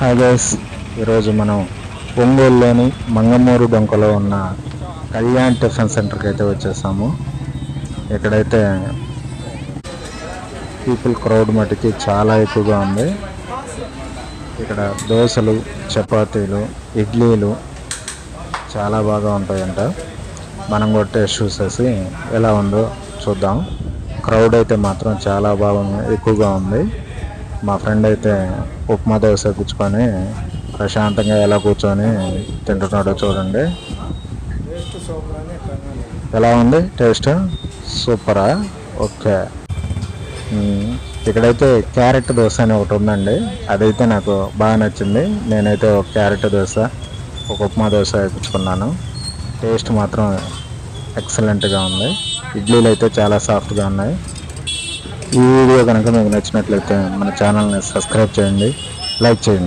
Hi guys, ఈరోజు మనం ఒంగోలులోని మంగమూరు డొంకలో ఉన్న కళ్యాణ్ టిఫిన్ సెంటర్కి అయితే వచ్చేసాము. ఇక్కడైతే పీపుల్ క్రౌడ్ మటుకి చాలా ఎక్కువగా ఉంది. ఇక్కడ దోశలు, చపాతీలు, ఇడ్లీలు చాలా బాగా ఉంటాయంట. మనం కూడా టేస్ట్ చూసేసి ఎలా ఉందో చూద్దాం. క్రౌడ్ అయితే మాత్రం చాలా బాగా ఎక్కువగా ఉంది. మా ఫ్రెండ్ అయితే ఉప్మా దోశ పుచ్చుకొని ప్రశాంతంగా ఎలా కూర్చొని తింటున్నాడో చూడండి. ఎలా ఉంది టేస్ట్? సూపరా? ఓకే. ఇక్కడైతే క్యారెట్ దోశ అని ఒకటి ఉందండి, అదైతే నాకు బాగా నచ్చింది. నేనైతే ఒక క్యారెట్ దోశ, ఒక ఉప్మా దోశ పుచ్చుకున్నాను. టేస్ట్ మాత్రం ఎక్సలెంట్గా ఉంది. ఇడ్లీలు అయితే చాలా సాఫ్ట్గా ఉన్నాయి. ఈ వీడియో కనుక మీకు నచ్చినట్లయితే మన ఛానల్ని సబ్స్క్రైబ్ చేయండి, లైక్ చేయండి.